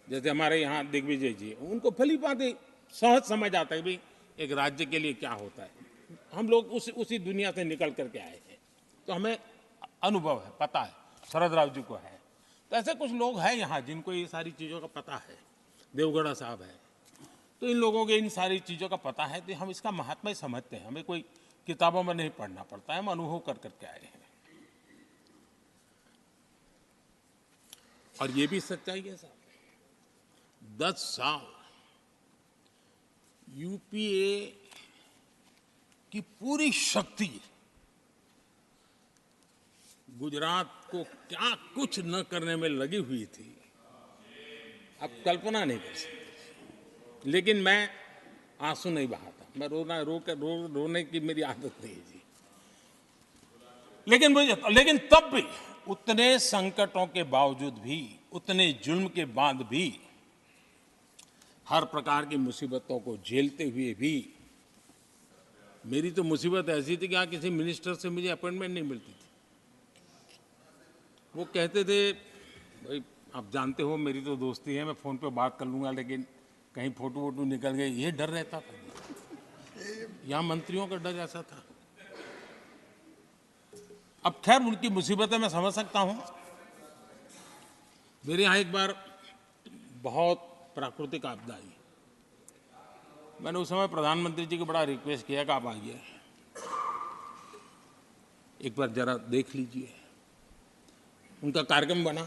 जैसे हमारे यहाँ दिग्विजय जी, उनको भली भांति सहज समझ आता है भाई एक राज्य के लिए क्या होता है। हम लोग उसी दुनिया से निकल करके आए हैं, तो हमें अनुभव है, पता है। शरद राव जी को है, तो ऐसे कुछ लोग हैं यहाँ जिनको ये सारी चीज़ों का पता है। देवगढ़ा साहब है, तो इन लोगों के इन सारी चीज़ों का पता है, तो हम इसका महात्मा ही समझते हैं। हमें कोई किताबों में नहीं पढ़ना पड़ता है, हम अनुभव कर करके आए हैं। और ये भी सच्चाई है साहब, 10 साल यूपीए की पूरी शक्ति गुजरात को क्या कुछ न करने में लगी हुई थी, आप कल्पना नहीं कर सकते। लेकिन मैं आंसू नहीं बहाता, मैं रोने की मेरी आदत नहीं है जी। लेकिन तब भी उतने संकटों के बावजूद भी, उतने जुल्म के बाद भी, हर प्रकार की मुसीबतों को झेलते हुए भी, मेरी तो मुसीबत ऐसी थी कि यहाँ किसी मिनिस्टर से मुझे अपॉइंटमेंट नहीं मिलती थी। वो कहते थे भाई आप जानते हो मेरी तो दोस्ती है, मैं फ़ोन पे बात कर लूँगा, लेकिन कहीं फोटो वोटो निकल गए, ये डर रहता था। यहाँ मंत्रियों का डर ऐसा था। अब खैर उनकी मुसीबतें मैं समझ सकता हूँ। मेरे यहाँ एक बार बहुत प्राकृतिक आपदा आई, मैंने उस समय प्रधानमंत्री जी को बड़ा रिक्वेस्ट किया कि आप आइए, एक बार जरा देख लीजिए। उनका कार्यक्रम बना,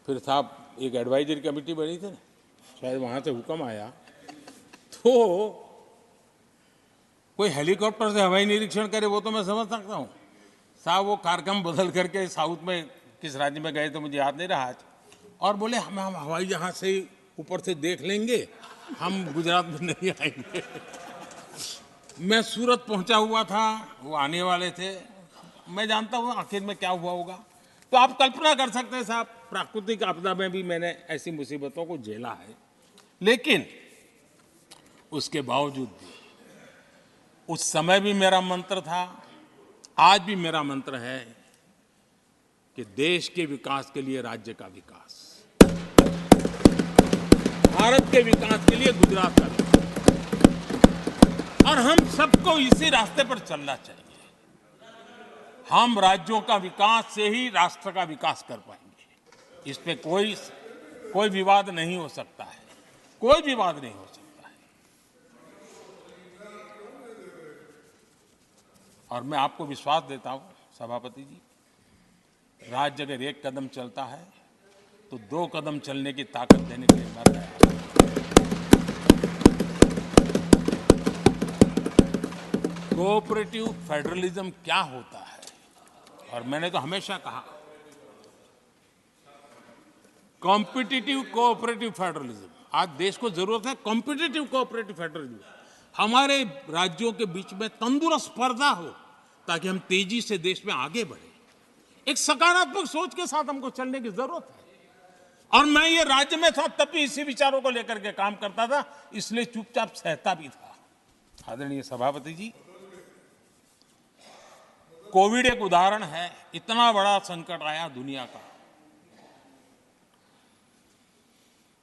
फिर साहब एक एडवाइजरी कमेटी बनी थी ना, शायद वहाँ से हुक्म आया, तो कोई हेलीकॉप्टर से हवाई निरीक्षण करे वो तो मैं समझ सकता हूँ साहब। वो कार्यक्रम बदल करके साउथ में किस राज्य में गए तो मुझे याद नहीं रहा आज, और बोले हम हवाई जहाज से ऊपर से देख लेंगे, हम गुजरात में नहीं आएंगे। मैं सूरत पहुंचा हुआ था, वो आने वाले थे, मैं जानता हूँ आखिर में क्या हुआ होगा। तो आप कल्पना कर सकते हैं साहब, प्राकृतिक आपदा में भी मैंने ऐसी मुसीबतों को झेला है, लेकिन उसके बावजूद भी उस समय भी मेरा मंत्र था, आज भी मेरा मंत्र है कि देश के विकास के लिए राज्य का विकास, भारत के विकास के लिए गुजरात का विकास, और हम सबको इसी रास्ते पर चलना चाहिए। हम राज्यों का विकास से ही राष्ट्र का विकास कर पाएंगे। इस पे कोई विवाद नहीं हो सकता है, कोई विवाद नहीं हो सकता है। और मैं आपको विश्वास देता हूं सभापति जी, राज्य अगर एक कदम चलता है तो 2 कदम चलने की ताकत देने के लिए मैं तैयार हूं। कोऑपरेटिव फेडरलिज्म क्या होता है, और मैंने तो हमेशा कहा कॉम्पिटिटिव कोऑपरेटिव फेडरलिज्म। आज देश को जरूरत है कॉम्पिटिटिव कोऑपरेटिव फेडरलिज्म। हमारे राज्यों के बीच में तंदुरुस्त स्पर्धा हो ताकि हम तेजी से देश में आगे बढ़े। एक सकारात्मक सोच के साथ हमको चलने की जरूरत है। और मैं ये राज्य में था तब भी इसी विचारों को लेकर के काम करता था, इसलिए चुपचाप सहता भी था। आदरणीय सभापति जी, कोविड एक उदाहरण है, इतना बड़ा संकट आया दुनिया का।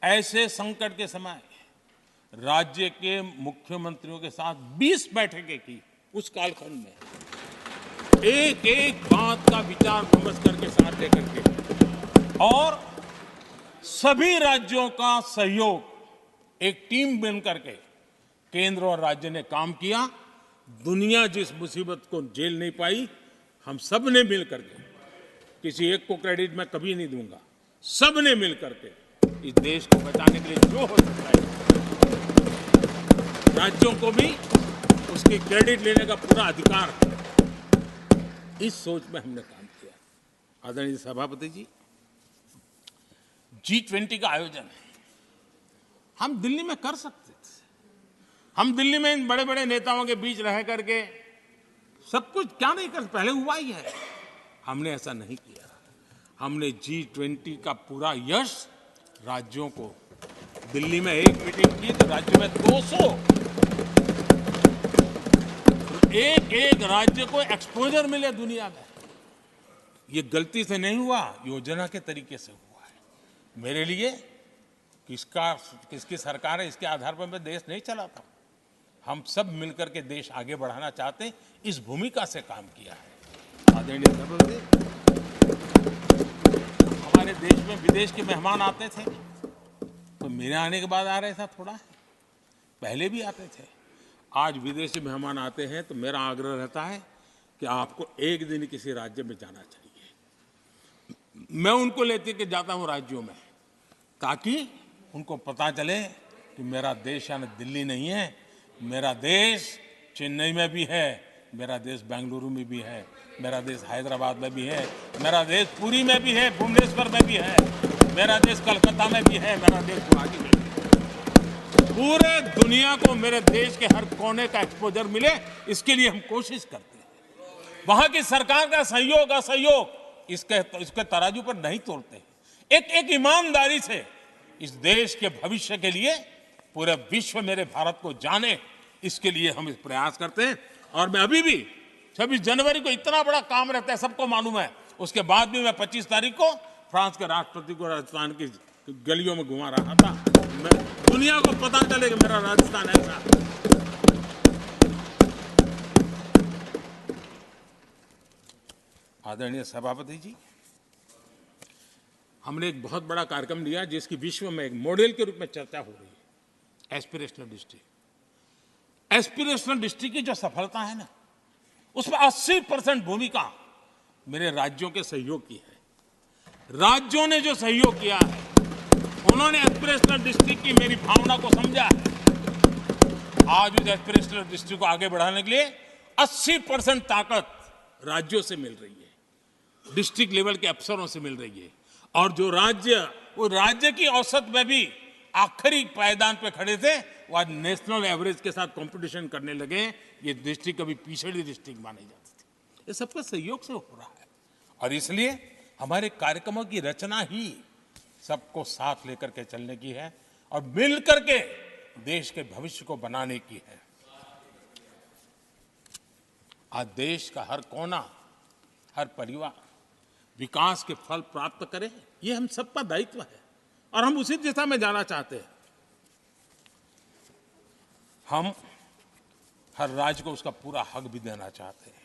ऐसे संकट के समय राज्य के मुख्यमंत्रियों के साथ 20 बैठकें की उस कालखंड में, एक एक बात का विचार विमर्श करके साथ लेकर के, और सभी राज्यों का सहयोग, एक टीम बन करके केंद्र और राज्य ने काम किया। दुनिया जिस मुसीबत को झेल नहीं पाई, हम सब ने मिल करके, किसी एक को क्रेडिट मैं कभी नहीं दूंगा, सब ने मिल करके इस देश को बचाने के लिए जो हो सकता है, राज्यों को भी उसकी क्रेडिट लेने का पूरा अधिकार है। इस सोच में हमने काम किया। आदरणीय सभापति जी, G20 का आयोजन हम दिल्ली में कर सकते थे। हम दिल्ली में इन बड़े बड़े नेताओं के बीच रह करके सब कुछ क्या नहीं कर, पहले हुआ ही है। हमने ऐसा नहीं किया। हमने G20 का पूरा यश राज्यों को, दिल्ली में एक मीटिंग की तो राज्य में 200, एक एक राज्य को एक्सपोजर मिले दुनिया में। ये गलती से नहीं हुआ, योजना के तरीके से हुआ है। मेरे लिए किसकी सरकार है, इसके आधार पर मैं देश नहीं चलाता। हम सब मिलकर के देश आगे बढ़ाना चाहते हैं, इस भूमिका से काम किया है। आदरणीय सभापति, हमारे देश में विदेश के मेहमान आते थे तो मेरे आने के बाद आ रहे था, थोड़ा पहले भी आते थे। आज विदेशी मेहमान आते हैं तो मेरा आग्रह रहता है कि आपको एक दिन किसी राज्य में जाना चाहिए। मैं उनको लेते के जाता हूं राज्यों में, ताकि उनको पता चले कि मेरा देश यानी दिल्ली नहीं है, मेरा देश चेन्नई में भी है, मेरा देश बेंगलुरु में भी है, मेरा देश हैदराबाद में भी है, मेरा देश पुरी में भी है, भुवनेश्वर में भी है, मेरा देश कलकत्ता में भी है, मेरा देश गुवाहाटी में भी है। पूरे दुनिया को मेरे देश के हर कोने का एक्सपोजर मिले, इसके लिए हम कोशिश करते हैं। वहां की सरकार का सहयोग असहयोग इसके तराजू पर नहीं तोलते। एक ईमानदारी से इस देश के भविष्य के लिए पूरे विश्व मेरे भारत को जाने, इसके लिए हम इस प्रयास करते हैं। और मैं अभी भी 26 जनवरी को इतना बड़ा काम रहता है, सबको मालूम है। उसके बाद भी मैं 25 तारीख को फ्रांस के राष्ट्रपति को राजस्थान की गलियों में घुमा रहा था। मैं दुनिया को पता चले कि मेरा राजस्थान ऐसा। आदरणीय सभापति जी, हमने एक बहुत बड़ा कार्यक्रम लिया जिसकी विश्व में एक मॉडल के रूप में चर्चा हो रही है, एस्पिरेशनल डिस्ट्रिक्ट। एस्पिरेशनल डिस्ट्रिक्ट की जो सफलता है ना, उसमें 80% भूमिका मेरे राज्यों के सहयोग की है। राज्यों ने जो सहयोग किया है, उन्होंने एस्पिरेशनल डिस्ट्रिक्ट की मेरी भावना को समझा है। आज उस एस्पिरेशनल डिस्ट्रिक्ट को आगे बढ़ाने के लिए 80% ताकत राज्यों से मिल रही है, डिस्ट्रिक्ट लेवल के अफसरों से मिल रही है। और जो राज्य, वो राज्य की औसत में भी आखिरी पायदान पे खड़े थे, वो आज नेशनल एवरेज के साथ कंपटीशन करने लगे। ये डिस्ट्रिक्ट कभी पिछड़ी डिस्ट्रिक्ट मानी जाती थी। ये सबका सहयोग से हो रहा है, और इसलिए हमारे कार्यक्रमों की रचना ही सबको साथ लेकर के चलने की है और मिल करके देश के भविष्य को बनाने की है। आज देश का हर कोना, हर परिवार विकास के फल प्राप्त करे, ये हम सबका दायित्व है और हम उसी दिशा में जाना चाहते हैं। हम हर राज्य को उसका पूरा हक भी देना चाहते हैं।